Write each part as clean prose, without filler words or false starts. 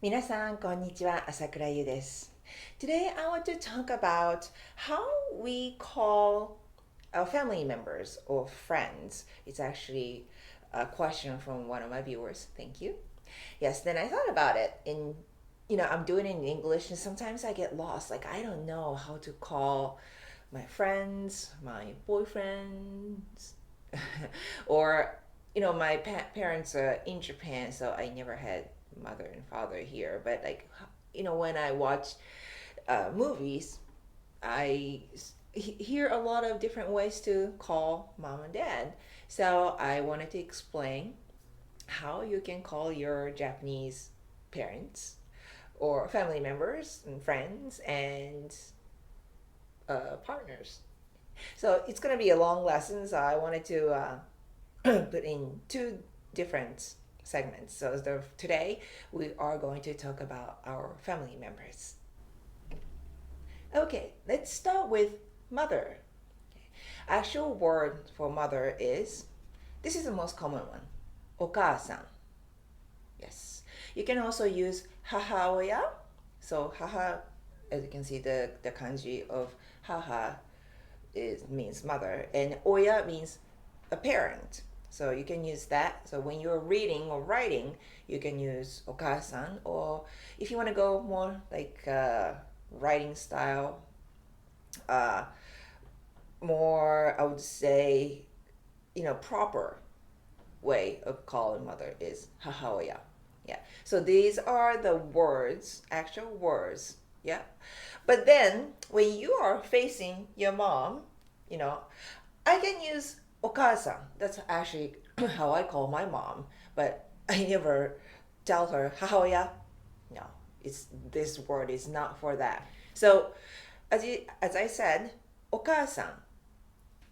皆さん、こんにちは。朝倉優です。Today, I want to talk about how we call our family members or friends. It's actually a question from one of my viewers. Thank you. Yes, then I thought about it. I'm doing it in English, and sometimes I get lost. Like, I don't know how to call my friends, my boyfriends, or my parents are in Japan, so I never had mother and father here. But like, when I watch movies, I hear a lot of different ways to call mom and dad. So I wanted to explain how you can call your Japanese parents or family members and friends and partners. So it's going to be a long lesson. So I wanted to put in two different segments. So today we are going to talk about our family members. Okay, let's start with mother. Actual word for mother is, this is the most common one, お母さん. Yes. You can also use 母親. So 母, as you can see, the kanji of 母 means mother, and oya means a parent. So you can use that. So when you're reading or writing, you can use お母さん, or if you want to go more like writing style, uh, more, I would say, proper way of calling mother is 母親. Yeah. So these are the words, actual words. Yeah. But then when you are facing your mom, you know, I can use お母さん. That's actually how I call my mom, but I never tell her 母親. No, this word is not for that. So as I said, お母さん,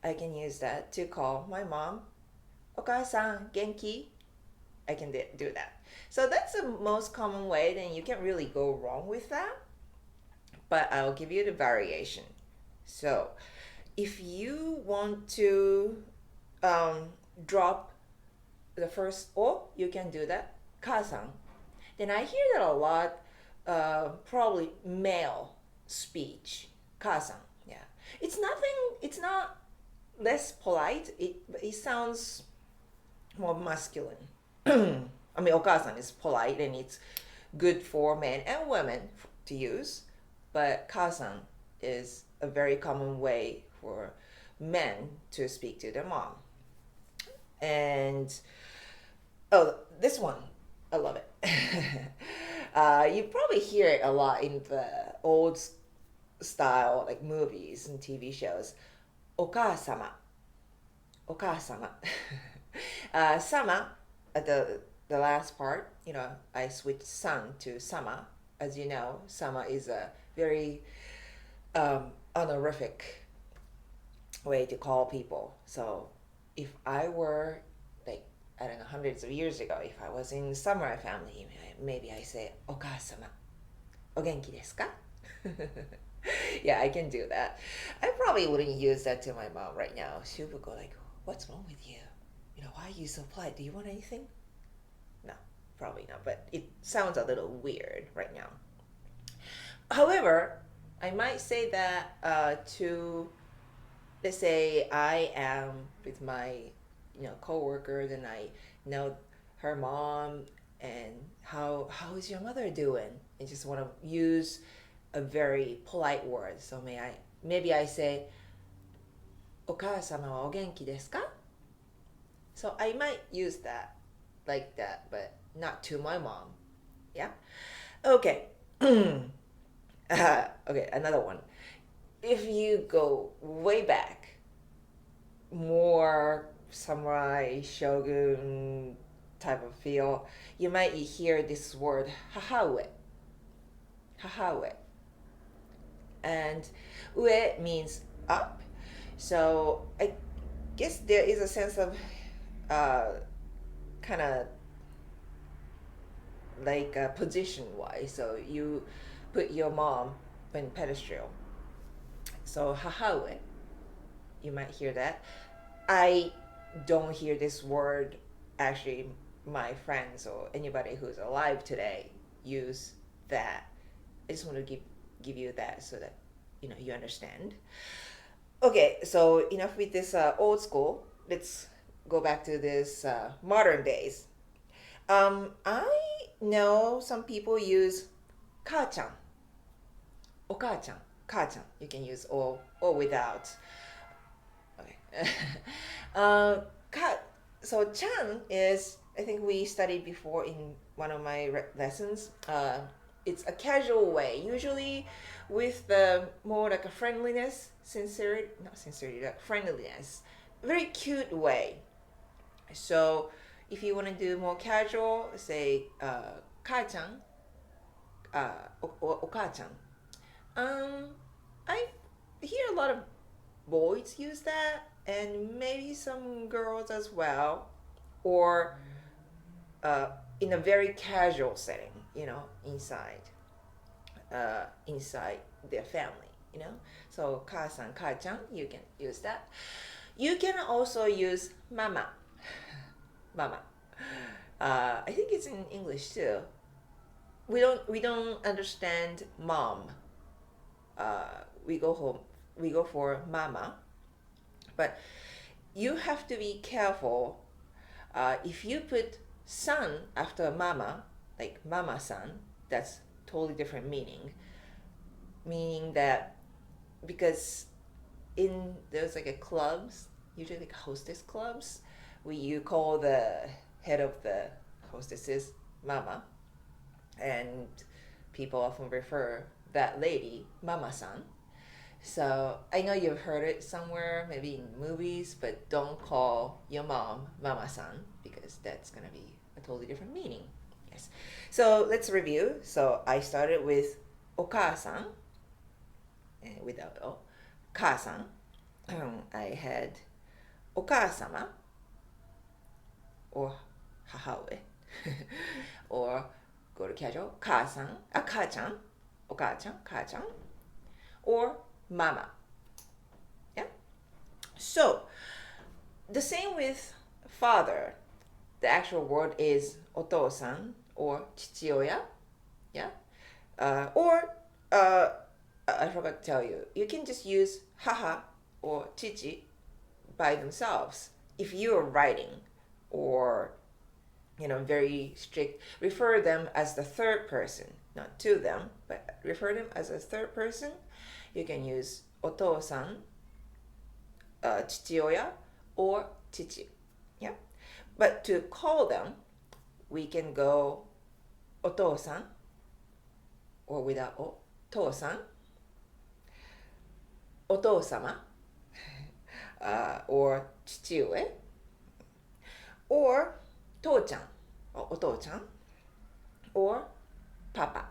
I can use that to call my mom. お母さん, genki? I can do that. So that's the most common way, then you can't really go wrong with that. But I'll give you the variation. So if you want to drop the first O, you can do that. 母さん. Then I hear that a lot, probably male speech. 母さん. Yeah. It's not less polite. It sounds more masculine. I mean, お母さん is polite and it's good for men and women to use, but 母さん is a very common way for men to speak to their mom. And oh, this one, I love it. You probably hear it a lot in the old style, like movies and TV shows. お母様. お母様. Sama, at the last part, I switched son to sama. As you know, sama is a very honorific way to call people. So if I were, like, I don't know, hundreds of years ago, if I was in samurai family, maybe I say お母様. お元気ですか? Yeah, I can do that. I probably wouldn't use that to my mom right now. She would go like, "What's wrong with you? Why are you so polite? Do you want anything?" No, probably not. But it sounds a little weird right now. However, I might say that to, let's say I am with my coworkers and I know her mom, and how is your mother doing? I just want to use a very polite word. So maybe I say お母様はお元気ですか? So I might use that like that, but not to my mom. Yeah. Okay. Okay, another one. If you go way back, more samurai shogun type of feel, you might hear this word 母上. 母上. And 上 means up. So I guess there is a sense of kind of like position wise. So you put your mom in pedestal. So 母上, you might hear that. I don't hear this word, actually, my friends or anybody who's alive today use that. I just want to give you that so that you understand. Okay, so enough with this old school. Let's go back to this modern days. I know some people use 母ちゃん, お母ちゃん, 母ちゃん. You can use or without. Okay. Ka, so chan is, I think we studied before in one of my lessons. It's a casual way, usually with the more like a friendliness, sincerity, not sincerity, like friendliness, very cute way. So if you want to do more casual, say 母ちゃん, お母ちゃん. I hear a lot of boys use that, and maybe some girls as well, or in a very casual setting, inside their family, So 母さん, 母ちゃん, you can use that. You can also use mama, mama. I think it's in English too. We don't understand mom. We go for mama, but you have to be careful. If you put san after mama, like mama san, that's totally different meaning that, because in those like a clubs, usually like hostess clubs, where you call the head of the hostesses mama, and people often refer that lady mama san. So I know you've heard it somewhere, maybe in movies, but don't call your mom mama san, because that's going to be a totally different meaning. Yes. So let's review. So I started with お母さん, without o, 母さん. I had お母様 or 母上 or go to casual 母さん, 母ちゃん, お母ちゃん, 母ちゃん, or mama. Yeah. So the same with father. The actual word is お父さん or 父親. Yeah. Or I forgot to tell you, you can just use 母 or 父 by themselves. If you are writing or very strict, refer them as the third person, not to them, but refer them as a third person. You can use お父さん, 父親 or 父. Yeah. But to call them, we can go お父さん or without お父さん, お父様 or 父上 or 父ちゃん or お父ちゃん or papa.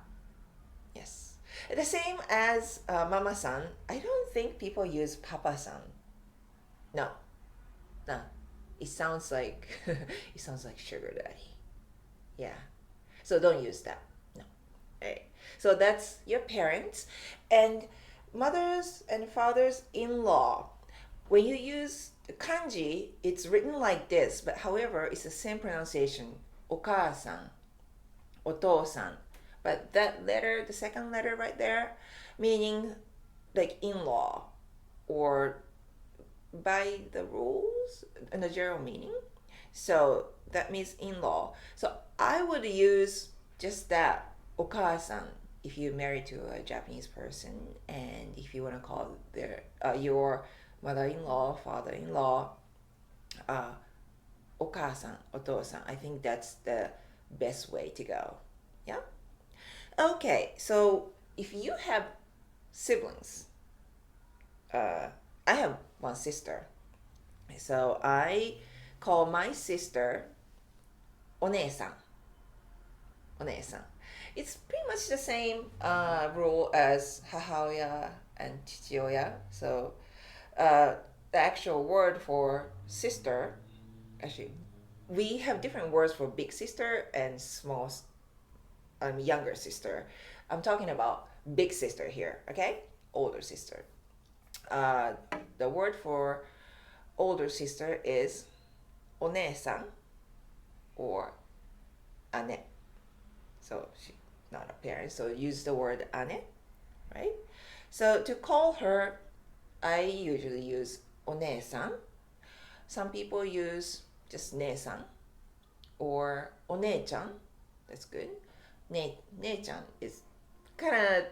Yes. The same as mama-san. I don't think people use papa-san. No. No. It sounds like sugar daddy. Yeah. So don't use that. No. Right. So that's your parents and mothers and fathers-in-law. When you use kanji, it's written like this, but however, it's the same pronunciation. お母さん, お父さん. But that letter, the second letter right there, meaning like in-law or by the rules and the general meaning. So that means in-law. So I would use just that, お母さん, if you're married to a Japanese person, and if you want to call your mother-in-law, father-in-law, お母さん, お父さん. I think that's the best way to go. Yeah? Okay, so if you have siblings, I have one sister. So I call my sister お姉さん. お姉さん. It's pretty much the same rule as 母親 and 父親. So the actual word for sister, actually, we have different words for big sister and small younger sister. I'm talking about big sister here, okay? Older sister. The word for older sister is お姉さん or 姉. So not a parent, so use the word ane, right? So to call her, I usually use お姉さん. Some people use just 姉さん or お姉ちゃん. That's good. 姉ちゃん is kind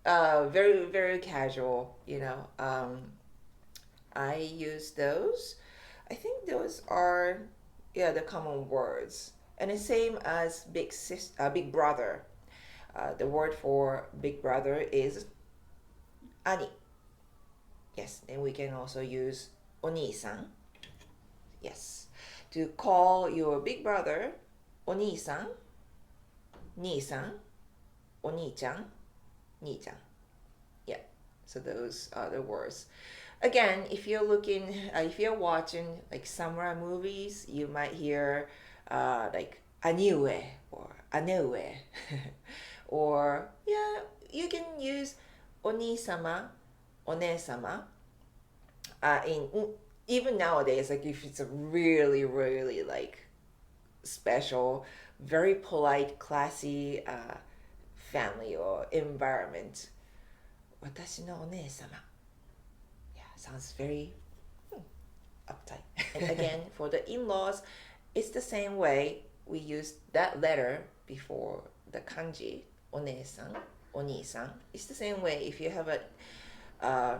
of very, very casual, you know. I use those. I think those are, yeah, the common words. And the same as big brother. The word for big brother is 兄. Yes, and we can also use お兄さん. Yes. To call your big brother お兄さん, 兄さん, お兄ちゃん, 兄ちゃん. Yeah. So those are the words. Again, if you're watching like samurai movies, you might hear like aniue or aneue. Or yeah, you can use お兄様, お姉様. Even nowadays, like if it's a really, really like special, very polite, classy family or environment. 私のお姉様. Yeah, sounds very uptight. And again, for the in-laws, it's the same way. We use that letter before the kanji, お姉さん, お兄さん. It's the same way if you have a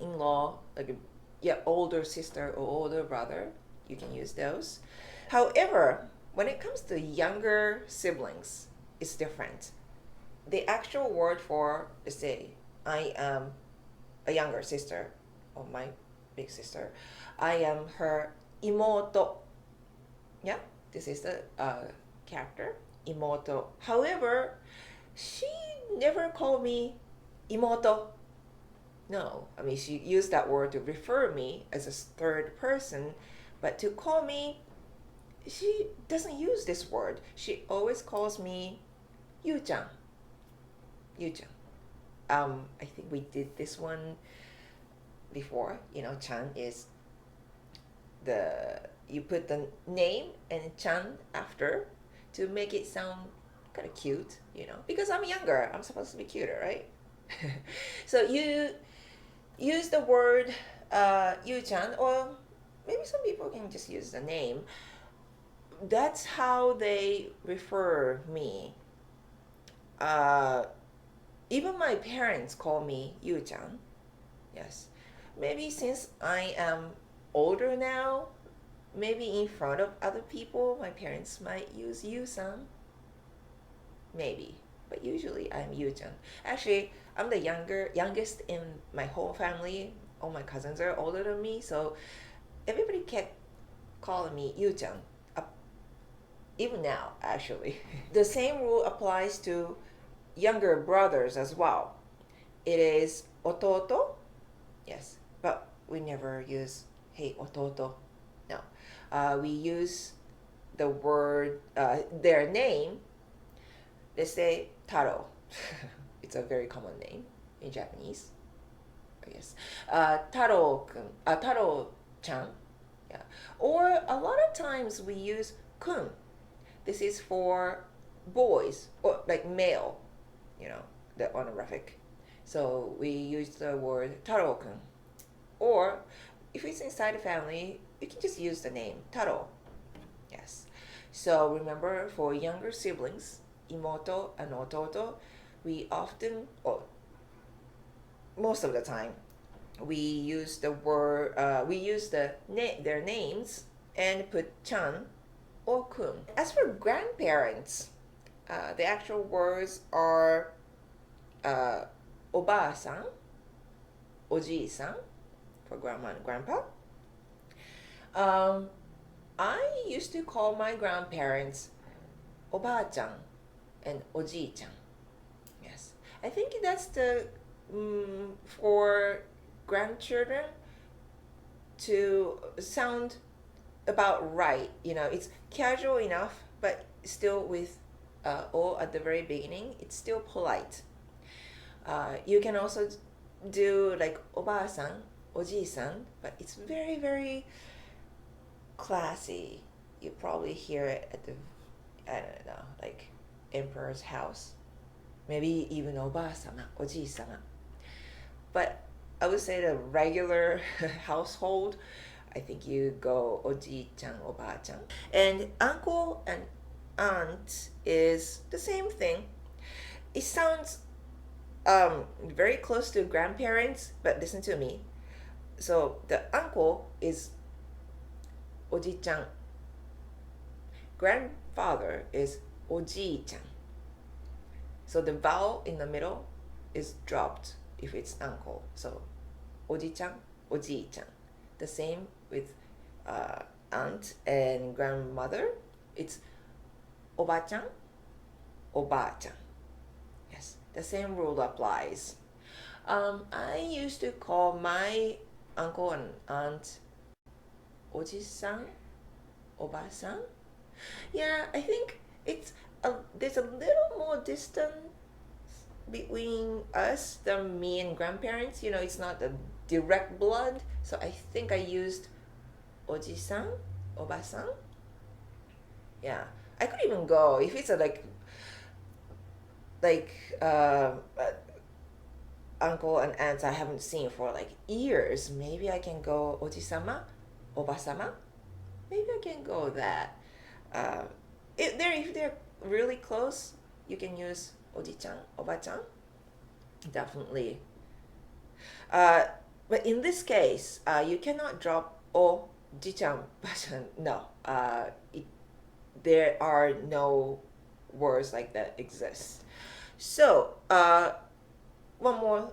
in-law, like older sister or older brother, you can use those. However, when it comes to younger siblings, it's different. The actual word for, let's say, I am a younger sister or my big sister, I am her imoto. Yeah, this is the character, imoto. However, she never called me imoto. No, I mean, she used that word to refer me as a third person, but to call me, she doesn't use this word. She always calls me Yu-chan. Yu-chan. I think we did this one before. You know, chan is you put the name and chan after to make it sound kind of cute, you know, because I'm younger. I'm supposed to be cuter, right? So you use the word Yu-chan, or maybe some people can just use the name. That's how they refer me. Even my parents call me Yu-chan. Yes. Maybe since I am older now, maybe in front of other people, my parents might use Yu-san. Maybe. But usually I'm Yu-chan. Actually, I'm the youngest in my whole family. All my cousins are older than me, so everybody kept calling me Yu-chan. Even now, actually. The same rule applies to younger brothers as well. It is ototo. Yes, but we never use hey ototo. No. We use the word, their name. Let's say Taro. It's a very common name in Japanese. Yes. Taro-kun, Taro-chan. Yeah. Or a lot of times we use kun. This is for boys, or like male, you know, the honorific. So we use the word Taro-kun. Or if it's inside a family, you can just use the name Taro. Yes. So remember, for younger siblings, imoto and ototo, we often, or most of the time, we use the word, their names and put chan or kun. As for grandparents, the actual words are おばあさん, おじいさん for grandma and grandpa. I used to call my grandparents おばあちゃん and おじいちゃん. Yes. I think that's the for grandchildren to sound about right. You know, it's casual enough, but still with O at the very beginning. It's still polite. You can also do like おばあさん, おじいさん, but it's very, very classy. You probably hear it at the, I don't know, like emperor's house. Maybe even Oba-sama, Oji-sama. But I would say the regular household, I think you go Oji-chan, Oba-chan. And uncle and aunt is the same thing. It sounds very close to grandparents, but listen to me. So the uncle is Oji-chan. Grandfather is Oji-chan. So the vowel in the middle is dropped if it's uncle. So Oji-chan, Oji-chan. The same with aunt and grandmother. It's Oba-chan, Oba-chan. Yes, the same rule applies. I used to call my uncle and aunt Oji-san, Oba-san. Yeah, I think there's a little more distance between us than me and grandparents. It's not a direct blood. So I think I used Oji-san, Oba-san. Yeah, I could even go if it's a like uncle and aunts I haven't seen for like years. Maybe I can go Oji-sama, Oba-sama. Maybe I can go that. If they're really close, you can use Oji-chan, Oba-chan. Definitely. But in this case, you cannot drop Oji-chan, Ba-chan. No. There are no words like that exist. So, one more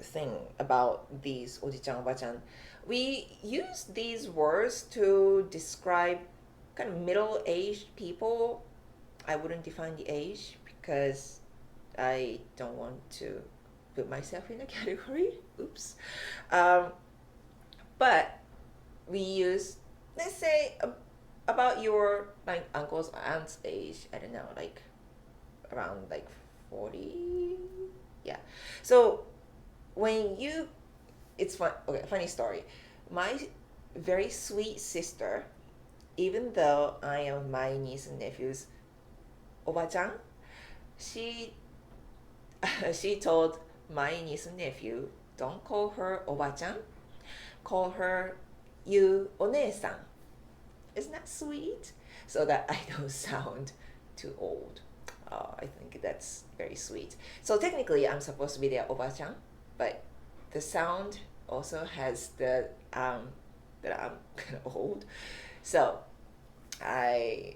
thing about these Oji-chan, Oba-chan. We use these words to describe kind of middle-aged people. I wouldn't define the age because I don't want to put myself in a category. Oops. But we use, let's say, about your like uncle's aunt's age. I don't know, like around like 40. Yeah. So when it's fun. Okay, funny story. My very sweet sister, even though I am my niece and nephew's Oba-chan, she she told my niece and nephew, don't call her Oba-chan, call her you One-san. Isn't that sweet? So that I don't sound too old. I think that's very sweet. So technically, I'm supposed to be their Oba-chan, but the sound also has the that I'm kind of old. So my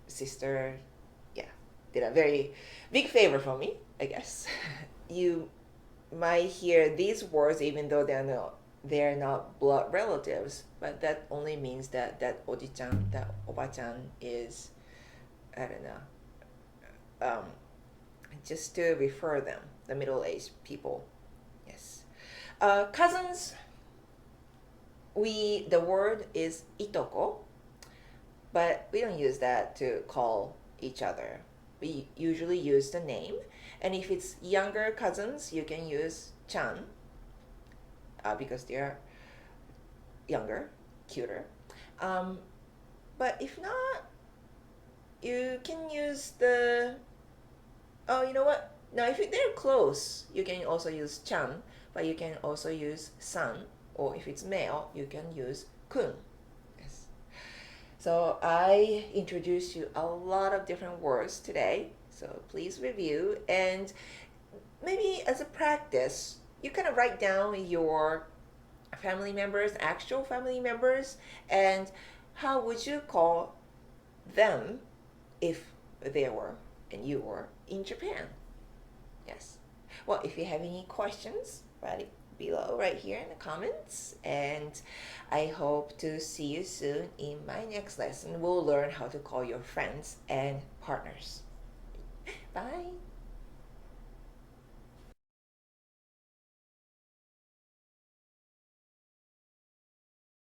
sister, yeah, did a very big favor for me, I guess. You might hear these words even though they're not blood relatives, but that only means that Oji-chan, that Oba-chan is, I don't know, just to refer them, the middle-aged people. Yes. Cousins, the word is itoko, but we don't use that to call each other. We usually use the name, and if it's younger cousins, you can use chan, because they're younger, cuter. But if not, you can use you know what? Now, if they're close, you can also use chan, but you can also use san, or if it's male, you can use kun. Yes. So I introduced you a lot of different words today, so please review, and maybe as a practice, you kind of write down your family members, actual family members, and how would you call them if they were and you were in Japan. Yes. Well, if you have any questions, write it below right here in the comments. And I hope to see you soon in my next lesson. We'll learn how to call your friends and partners. Bye.